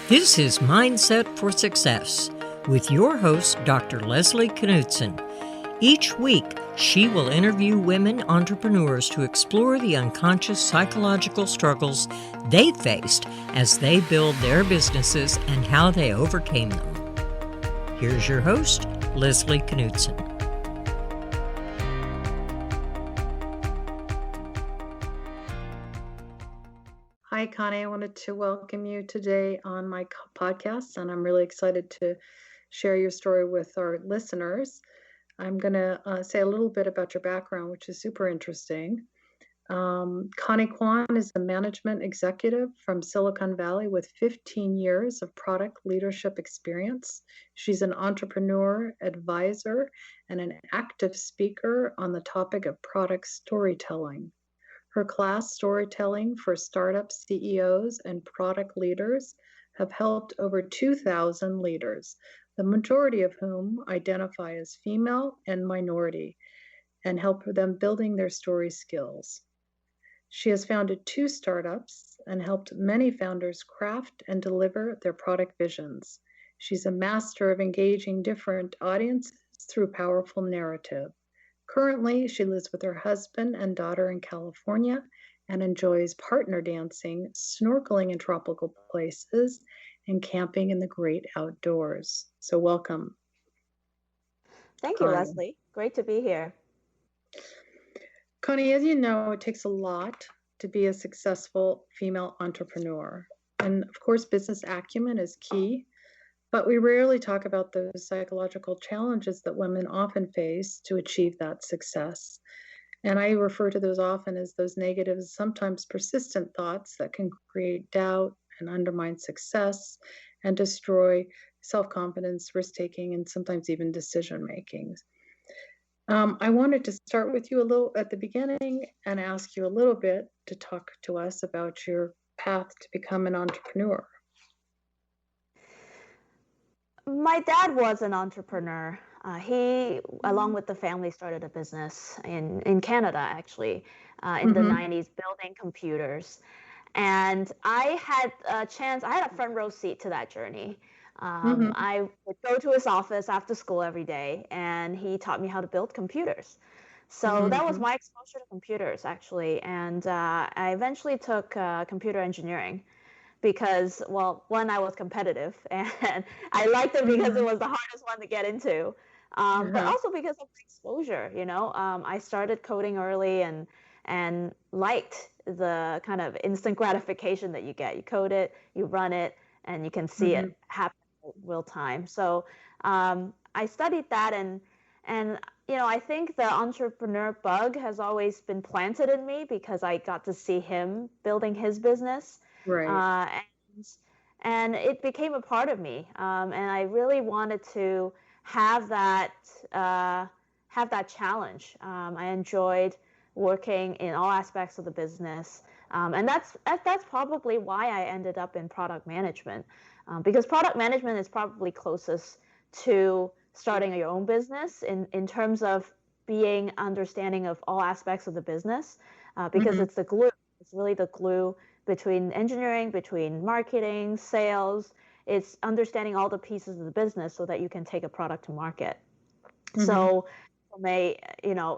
This is Mindset for Success with your host, Dr. Leslie Knutson. Each week, she will interview women entrepreneurs to explore the unconscious psychological struggles they faced as they build their businesses and how they overcame them. Here's your host, Leslie Knutson. Hi, Connie. I wanted to welcome you today on my podcast, and I'm really excited to share your story with our listeners. I'm going to say a little bit about your background, which is super interesting. Connie Kwan is a management executive from Silicon Valley with 15 years of product leadership experience. She's an entrepreneur, advisor, and an active speaker on the topic of product storytelling. Her class, Storytelling for Startup CEOs and Product Leaders, have helped over 2,000 leaders, the majority of whom identify as female and minority, and help them building their story skills. She has founded 2 startups and helped many founders craft and deliver their product visions. She's a master of engaging different audiences through powerful narrative. Currently, she lives with her husband and daughter in California and enjoys partner dancing, snorkeling in tropical places, and camping in the great outdoors. So welcome. Thank you, Leslie. Great to be here. Connie, as you know, it takes a lot to be a successful female entrepreneur. And of course, business acumen is key. But we rarely talk about those psychological challenges that women often face to achieve that success. And I refer to those often as those negative, sometimes persistent thoughts that can create doubt and undermine success and destroy self-confidence, risk-taking, and sometimes even decision-making. I wanted to start with you a little at the beginning and ask you a little bit to talk to us about your path to become an entrepreneur. My dad was an entrepreneur. He, along with the family, started a business in Canada, actually, in the 90s, building computers. And I had a front row seat to that journey. I would go to his office after school every day, and he taught me how to build computers. So that was my exposure to computers, actually. And I eventually took computer engineering. Because, well, one, I was competitive, and I liked it because it was the hardest one to get into, but also because of the exposure, I started coding early and liked the kind of instant gratification that you get. You code it, you run it, and you can see it happen in real time. So I studied that, and I think the entrepreneur bug has always been planted in me because I got to see him building his business. Right. And it became a part of me. And I really wanted to have that challenge. I enjoyed working in all aspects of the business. And that's probably why I ended up in product management, because product management is probably closest to starting your own business in terms of being understanding of all aspects of the business, because it's the glue. It's really the glue between engineering, between marketing, sales. It's understanding all the pieces of the business so that you can take a product to market. So from a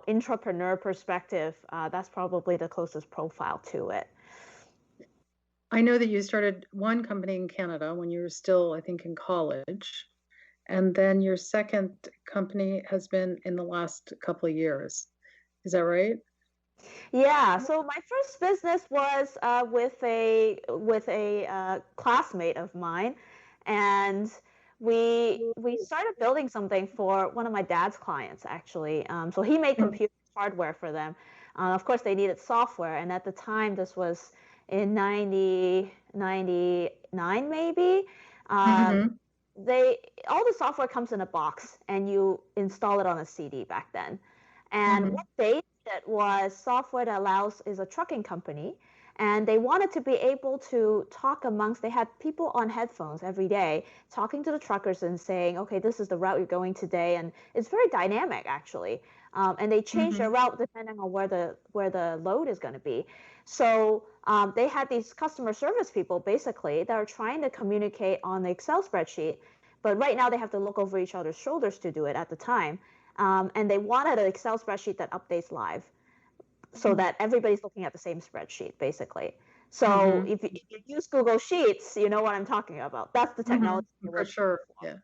entrepreneur perspective, that's probably the closest profile to it. I know that you started one company in Canada when you were still, I think, in college. And then your second company has been in the last couple of years. Is that right? Yeah, so my first business was with a classmate of mine, and we started building something for one of my dad's clients, actually. So he made computer hardware for them. Of course, they needed software, and at the time, this was in 1999, maybe. All the software comes in a box, and you install it on a CD back then. And what they it was software that is a trucking company, And they wanted to be able to talk amongst, they had people on headphones every day talking to the truckers and saying, okay, this is the route you're going today. And it's very dynamic, actually. And they change their route depending on where the load is going to be. So they had these customer service people, basically, that are trying to communicate on the Excel spreadsheet. But right now they have to look over each other's shoulders to do it at the time. And they wanted an Excel spreadsheet that updates live, so that everybody's looking at the same spreadsheet, basically. So if you use Google Sheets, you know what I'm talking about. That's the technology for sure. Yeah.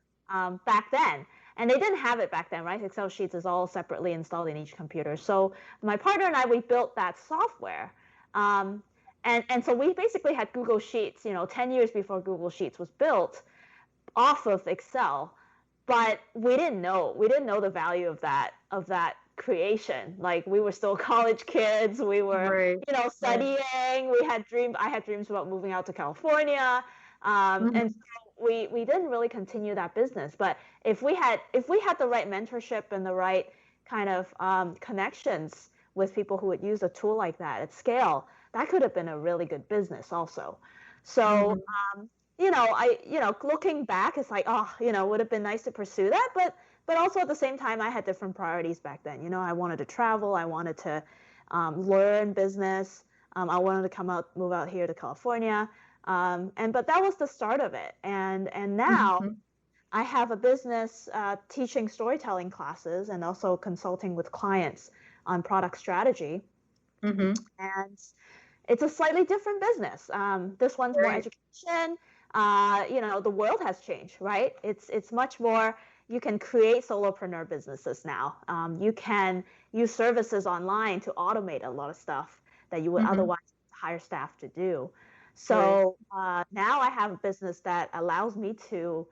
Back then. And they didn't have it back then, right? Excel Sheets is all separately installed in each computer. So my partner and I, we built that software. And so we basically had Google Sheets, 10 years before Google Sheets was built, off of Excel. But we didn't know the value of that creation. Like, we were still college kids. We were, studying. I had dreams about moving out to California. And so we didn't really continue that business. But if we had the right mentorship and the right kind of connections with people who would use a tool like that at scale, that could have been a really good business also. So, looking back, it's like, would have been nice to pursue that. But also at the same time, I had different priorities back then. I wanted to travel. I wanted to learn business. I wanted to move out here to California. But that was the start of it. And now I have a business teaching storytelling classes and also consulting with clients on product strategy. And it's a slightly different business. This one's more education. The world has changed, right? It's much more. You can create solopreneur businesses now. You can use services online to automate a lot of stuff that you would otherwise hire staff to do. So now I have a business that allows me to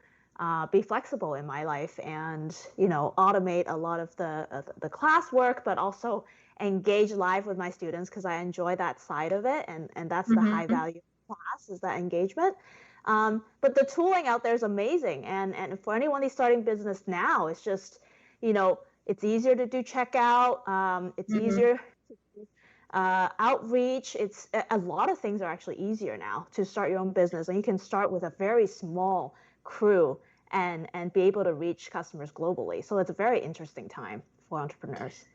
be flexible in my life and, automate a lot of the classwork, but also engage live with my students, because I enjoy that side of it. And that's the high value class, is that engagement. But the tooling out there is amazing. And for anyone who's starting business now, it's just, it's easier to do checkout. It's easier to do outreach. It's a lot of things are actually easier now to start your own business. And you can start with a very small crew and be able to reach customers globally. So it's a very interesting time for entrepreneurs.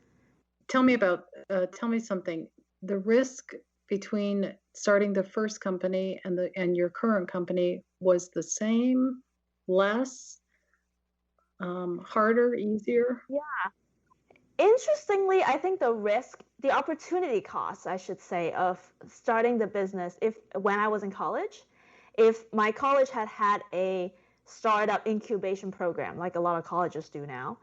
Tell me something. The risk between starting the first company and your current company was the same, less, harder, easier? Yeah. Interestingly, I think the opportunity cost, I should say, of starting the business, when I was in college, if my college had a startup incubation program, like a lot of colleges do now,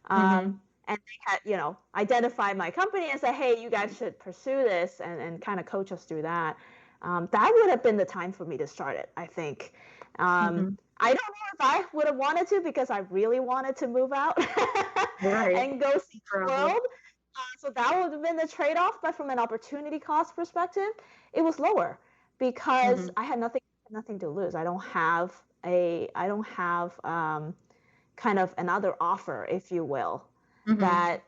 and they had, identified my company and said, hey, you guys should pursue this, and kind of coach us through that. That would have been the time for me to start it, I think. I don't know if I would have wanted to, because I really wanted to move out and go see the world. So that would have been the trade-off. But from an opportunity cost perspective, it was lower, because I had nothing to lose. I don't have kind of another offer, if you will, that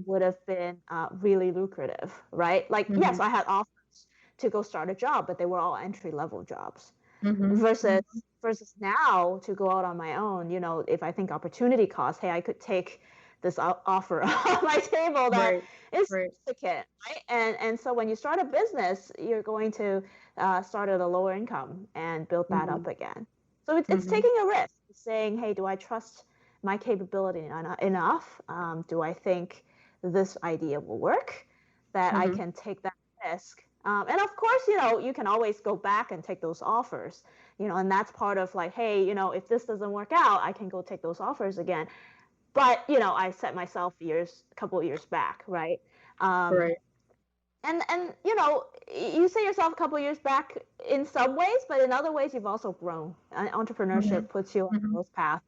would have been really lucrative, right? Like, yes, I had offers to go start a job, but they were all entry-level jobs. Versus now, to go out on my own, if I think opportunity cost, hey, I could take this offer on my table that is significant, right? And so when you start a business, you're going to start at a lower income and build that up again. So it's taking a risk, saying, hey, do I trust my capability enough? Do I think this idea will work, that I can take that risk? And of course, you can always go back and take those offers, and that's part of like, hey, if this doesn't work out, I can go take those offers again. But, I set myself a couple of years back, right? And you set yourself a couple of years back in some ways, but in other ways, you've also grown. Entrepreneurship puts you on a growth path.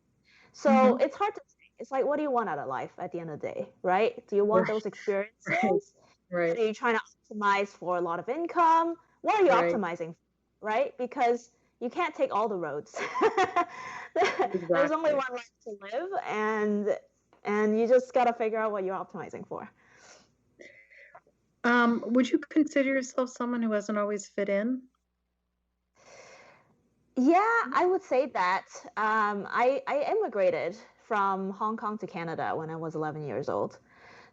So it's hard to say. It's like, what do you want out of life at the end of the day, right? Do you want those experiences? Are you trying to optimize for a lot of income? What are you optimizing for, right? Because you can't take all the roads. There's only one life to live, and you just got to figure out what you're optimizing for. Would you consider yourself someone who hasn't always fit in? Yeah, I would say that. I immigrated from Hong Kong to Canada when I was 11 years old.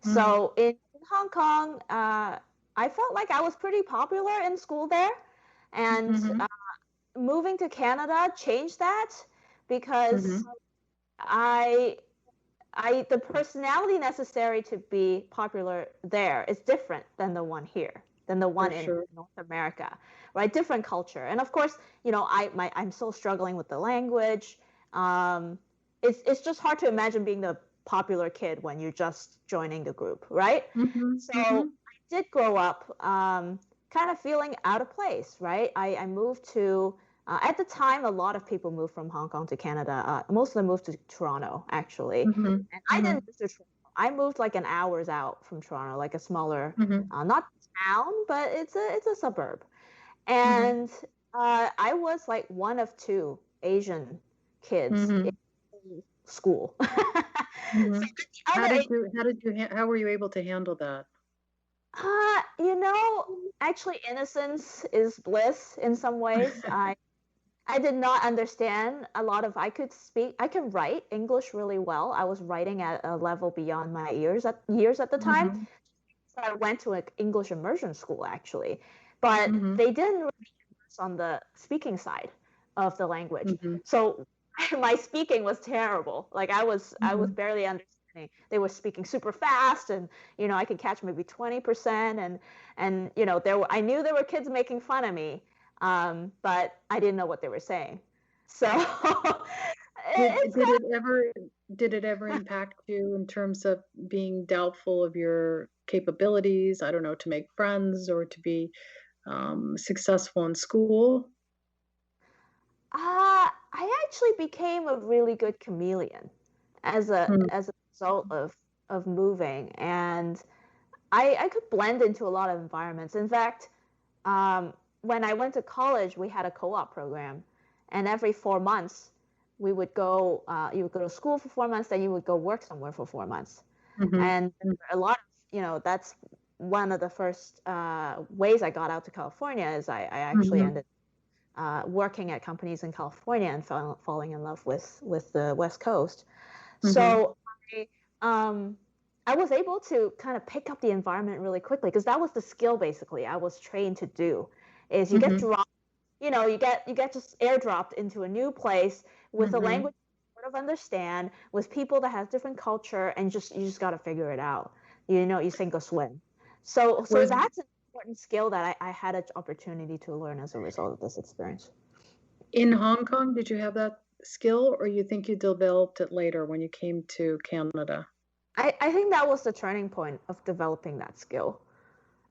Mm, So in Hong Kong, I felt like I was pretty popular in school there. And mhm, moving to Canada changed that because mhm, I the personality necessary to be popular there is different than the one here, than the for one in sure. North America, right? Different culture. And of course, I'm still struggling with the language. Um, it's just hard to imagine being the popular kid when you're just joining the group, right? Mhm, So mhm, I did grow up kind of feeling out of place, right? I moved to at the time, a lot of people moved from Hong Kong to Canada. Most of them moved to Toronto, actually. mhm, And I didn't mhm, move to Toronto. I moved like an hour's out from Toronto, like a smaller, mhm, not town, but it's a suburb. mhm, And I was like one of two Asian kids mhm, in school. So mhm. the other How were you able to handle that? actually, innocence is bliss in some ways. I did not understand a lot of. I could write English really well. I was writing at a level beyond my years at the time. Mhm, So I went to an English immersion school actually, but mhm, they didn't really focus on the speaking side of the language. mhm, So my speaking was terrible. Like I was mhm. barely understanding. They were speaking super fast, and I could catch maybe 20%, and I knew there were kids making fun of me, but I didn't know what they were saying. So Did it's did kind it ever did it ever of impact you in terms of being doubtful of your capabilities, I don't know, to make friends or to be, successful in school? I actually became a really good chameleon as a Mm, as a result of moving, and I could blend into a lot of environments. In fact, um, when I went to college, we had a co-op program, and every 4 months we would go. You would go to school for 4 months, then you would go work somewhere for 4 months, mhm, and mm, a lot of that's one of the first ways I got out to California is I actually mhm, ended working at companies in California and falling in love with the West Coast. mhm, So I, um, I was able to kind of pick up the environment really quickly because that was the skill basically I was trained to do. Is you get mhm, dropped, you get just airdropped into a new place with a mhm. language you sort of understand, with people that have different culture, and you just got to figure it out. You sink or swim. So Was that's an important skill that I had an opportunity to learn as a result of this experience. in Hong Kong, did you have that skill, or you think you developed it later when you came to Canada? I think that was the turning point of developing that skill.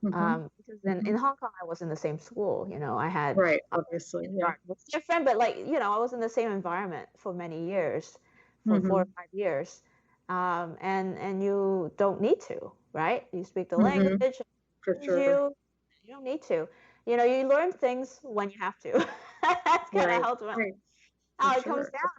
Mhm, Because in mhm. Hong Kong, I was in the same school. I had Right, obviously, yeah. kindergarten was different, but like I was in the same environment for many years, for four or Mhm, 5 years, and you don't need to, right? You speak the mhm, language, for and sure. you don't need to. You learn things when you have to. That's kind of Right, ultimately right, for how it comes sure. down.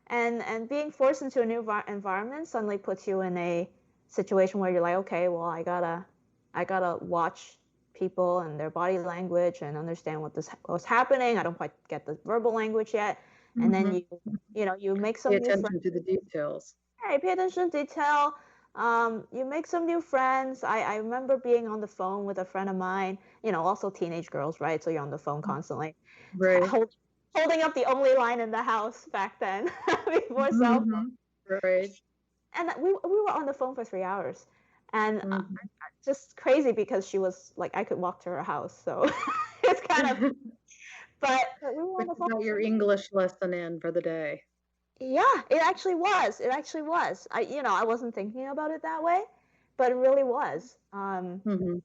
And being forced into a new environment suddenly puts you in a situation where you're like, okay, well, I gotta watch people and their body language and understand what's happening. I don't quite get the verbal language yet, and then Mhm. you make Pay some new friends. attention to the details. Hey, pay attention to detail. You make some new friends. I remember being on the phone with a friend of mine. Also teenage girls, right? So you're on the phone constantly, Right. hold, holding up the only line in the house back then before cell phone. Mhm. Right. And we were on the phone for 3 hours, and Mhm. just crazy because she was like I could walk to her house, so it's kind of. But we were on But the you phone got for your 3 days. English lesson in for the day. Yeah, it actually was. It actually was. I wasn't thinking about it that way, but it really was. Mhm.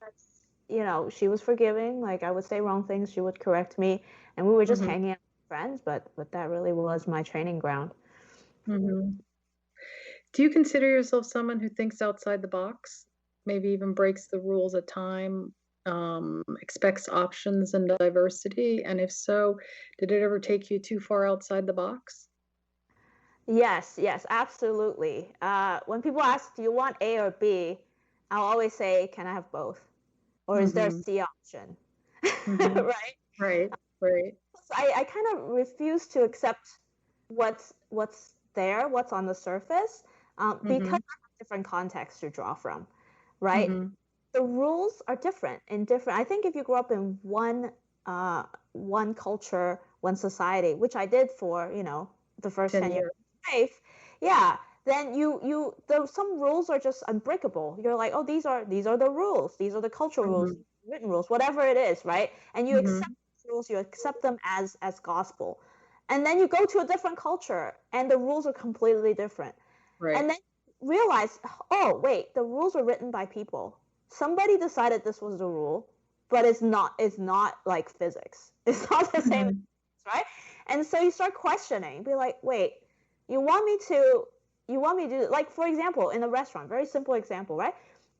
She was forgiving. Like I would say wrong things, she would correct me, and we were just Mhm. hanging out with friends. But that really was my training ground. Mhm. Do you consider yourself someone who thinks outside the box? Maybe even breaks the rules at time, expects options and diversity? And if so, did it ever take you too far outside the box? Yes, yes, absolutely. When people ask, "Do you want A or B?" I'll always say, "Can I have both?" or is there a C option? Right? Right. Right. So I kind of refuse to accept what's there, what's on the surface, because I have different contexts to draw from, right? The rules are different in different. I think if you grow up in one culture, one society, which I did for the first 10 years of life, yeah, then some rules are just unbreakable. You're like, oh, these are the rules, these are the cultural rules, written rules, whatever it is, right? And you accept rules, you accept them as gospel. And then you go to a different culture and the rules are completely different. Right. And then realize, oh, wait, the rules were written by people. Somebody decided this was the rule, but it's not like physics. It's not the same, right? And so you start questioning, be like, wait, you want me to do, like, for example, in a restaurant, very simple example, right?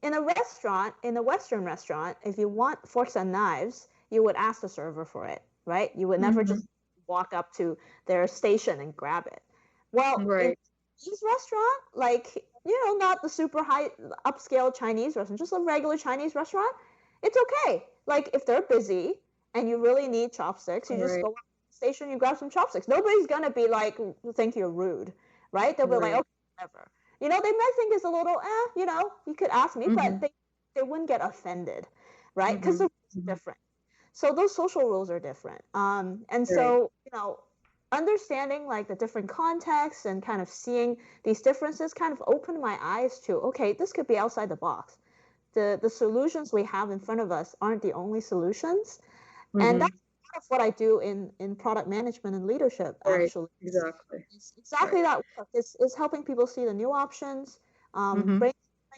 In a Western restaurant, if you want forks and knives, you would ask the server for it, right? You would never just walk up to their station and grab it. Well, in this restaurant, like, not the super high upscale Chinese restaurant, just a regular Chinese restaurant, it's okay. Like, if they're busy and you really need chopsticks, you just go up to the station, you grab some chopsticks. Nobody's gonna be like, think you're rude, right? They'll be like, okay, whatever. They might think it's a little, you could ask me, but they wouldn't get offended, right? Because the rules are different. So those social rules are different. And so, understanding like the different contexts and kind of seeing these differences kind of opened my eyes to, okay, this could be outside the box. The solutions we have in front of us aren't the only solutions. And that's part of what I do in product management and leadership, actually. Exactly. It's exactly that work. It's helping people see the new options, brainstorming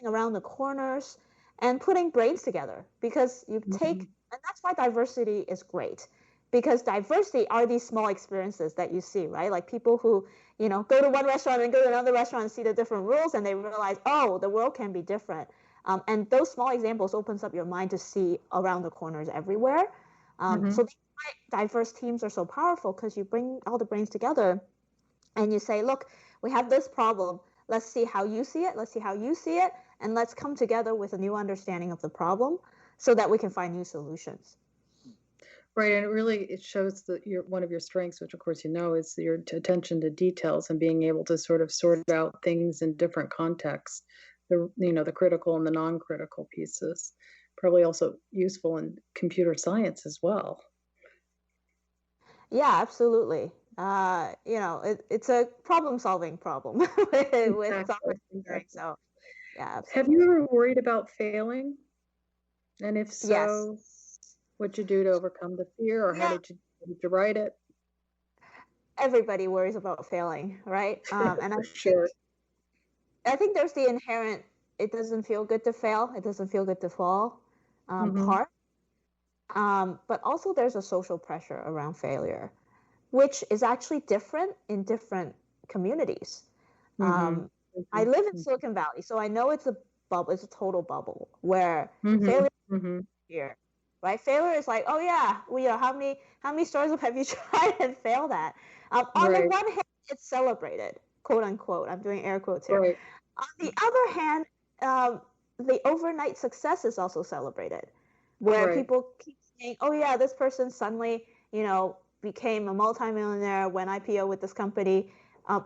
around the corners, and putting brains together. Because you take, and that's why diversity is great. Because diversity are these small experiences that you see, right? Like people who, go to one restaurant and go to another restaurant and see the different rules, and they realize, oh, the world can be different. And those small examples opens up your mind to see around the corners everywhere. So that's why diverse teams are so powerful, because you bring all the brains together and you say, look, we have this problem. Let's see how you see it. Let's see how you see it. And let's come together with a new understanding of the problem so that we can find new solutions. Right, and it shows that one of your strengths, which of course is your attention to details and being able to sort of sort out things in different contexts. The critical and the non-critical pieces. Probably also useful in computer science as well. Yeah, absolutely. It's a problem-solving problem with software engineering. So, yeah. Absolutely. Have you ever worried about failing? And if so, what'd you do to overcome the fear, or how did you write it? Everybody worries about failing, right? And I think there's the inherent, it doesn't feel good to fail, it doesn't feel good to fall part. But also there's a social pressure around failure, which is actually different in different communities. I live in Silicon Valley, so I know it's a bubble, it's a total bubble where failure is here, right? Failure is like, oh yeah, how many startups have you tried and failed at? On the one hand, it's celebrated, quote unquote. I'm doing air quotes here. On the other hand, the overnight success is also celebrated, where people keep saying, oh yeah, this person suddenly, became a multimillionaire, went IPO with this company.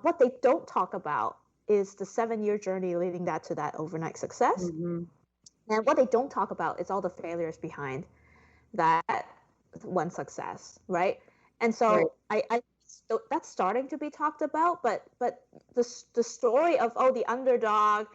What they don't talk about is the 7-year journey leading to that overnight success. And what they don't talk about is all the failures behind that one success, right? And so that's starting to be talked about, but the story of, oh, the underdog,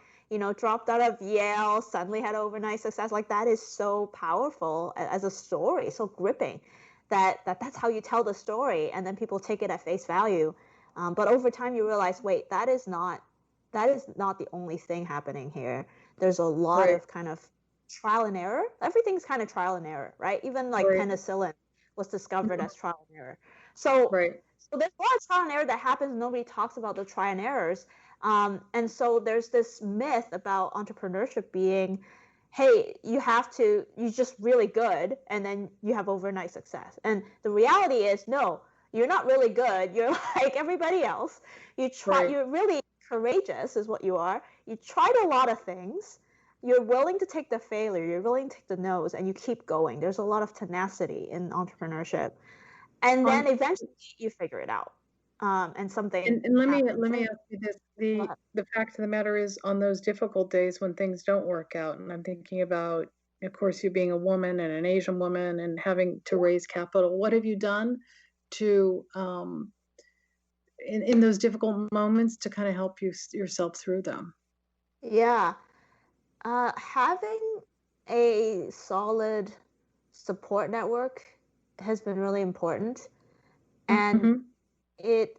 dropped out of Yale, suddenly had overnight success, like that is so powerful as a story, so gripping, that's how you tell the story, and then people take it at face value. But over time you realize, wait, that is not the only thing happening here. There's a lot of kind of trial and error. Everything's kind of trial and error, right? Even like penicillin was discovered as trial and error. So there's a lot of trial and error that happens. Nobody talks about the trial and errors. And so there's this myth about entrepreneurship being, hey, you're just really good and then you have overnight success. And the reality is, no, you're not really good. You're like everybody else. You're really courageous is what you are. You tried a lot of things. you're willing to take the failure, you're willing to take the no's, and you keep going. There's a lot of tenacity in entrepreneurship. And then eventually you figure it out. And something And let me happens. ask you this: the fact of the matter is, on those difficult days when things don't work out, and I'm thinking about, of course, you being a woman and an Asian woman and having to raise capital. What have you done to in those difficult moments to kind of help yourself through them? Yeah. Having a solid support network has been really important. And Mhm. it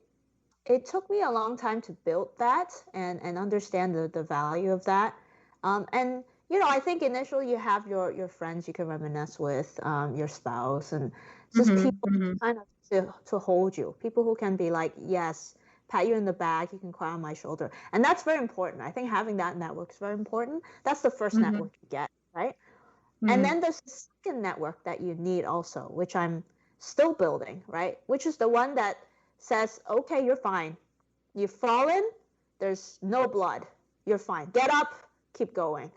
took me a long time to build that and understand the value of that. And I think initially you have your friends you can reminisce with, your spouse, and just Mhm. people Mhm. kind of to hold you, people who can be like, yes, pat you in the back, you can cry on my shoulder. And that's very important. I think having that network is very important. That's the first Mhm. network you get, right? And Mhm. then there's the second network that you need also, which I'm still building, right? Which is the one that says, okay, you're fine. You've fallen, there's no blood. You're fine. Get up, keep going.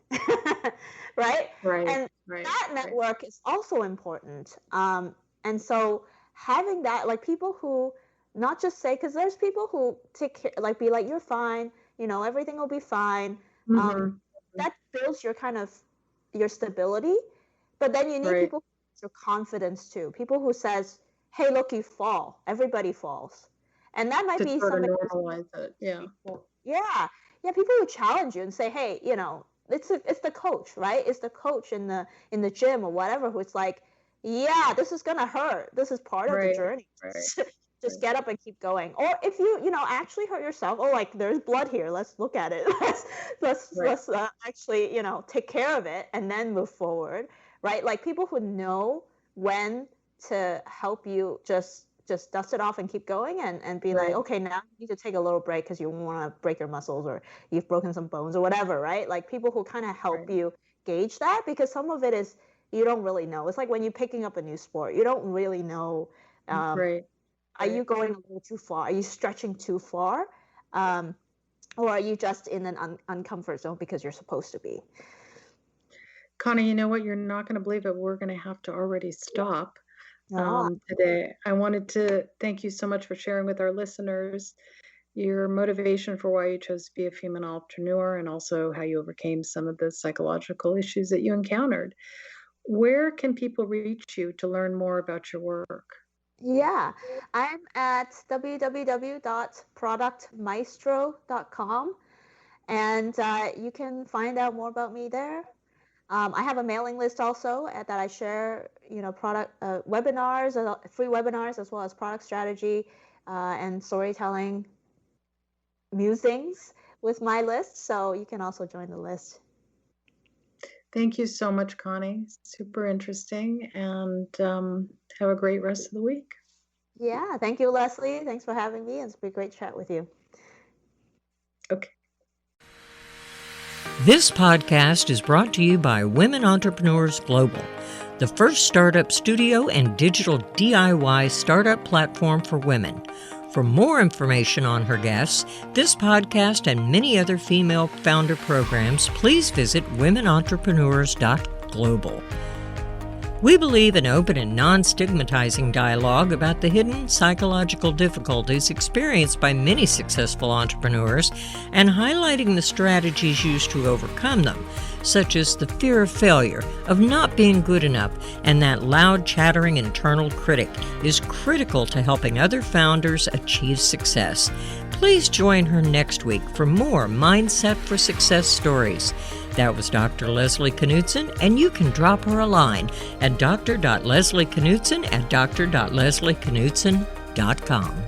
Right? Right. And Right. that Right. network is also important. And so having that, like people who not just say, because there's people who take care, like be like, you're fine, everything will be fine. Mhm. That builds your kind of your stability. But then you need Right. people with your confidence too. People who says, hey, look, you fall. Everybody falls. And that might To be sort of somebody who's normalize it. Yeah. yeah, people who challenge you and say, hey, it's the coach, right? It's the coach in the gym or whatever who's like, yeah, this is gonna hurt. This is part of the Right. journey. Right. Just get up and keep going. Or if you actually hurt yourself, oh, like there's blood here. Let's look at it. Right. Let's actually take care of it and then move forward, right? Like people who know when to help you just dust it off and keep going and be like, Right. okay, now you need to take a little break because you want to break your muscles or you've broken some bones or whatever, right? Like people who kind of help Right. you gauge that, because some of it is you don't really know. It's like when you're picking up a new sport, you don't really know. Right. Are you going a little too far? Are you stretching too far? Or are you just in an uncomfort zone because you're supposed to be? Connie, you know what? You're not going to believe it. We're going to have to already stop Ah, today. I wanted to thank you so much for sharing with our listeners your motivation for why you chose to be a female entrepreneur and also how you overcame some of the psychological issues that you encountered. Where can people reach you to learn more about your work? yeah, I'm at www.productmaestro.com, and you can find out more about me there. I have a mailing list also that I share, product webinars, free webinars, as well as product strategy and storytelling musings with my list. So you can also join the list. Thank you so much, Connie. Super interesting. And have a great rest of the week. Yeah, thank you, Leslie. Thanks for having me. It's been a great chat with you. Okay. This podcast is brought to you by Women Entrepreneurs Global, the first startup studio and digital DIY startup platform for women. For more information on her guests, this podcast, and many other female founder programs, please visit womenentrepreneurs.global. We believe in open and non-stigmatizing dialogue about the hidden psychological difficulties experienced by many successful entrepreneurs and highlighting the strategies used to overcome them, such as the fear of failure, of not being good enough, and that loud, chattering internal critic is critical to helping other founders achieve success. Please join her next week for more Mindset for Success stories. That was Dr. Leslie Knutson, and you can drop her a line at dr.leslieknutson@dr.leslieknutson.com.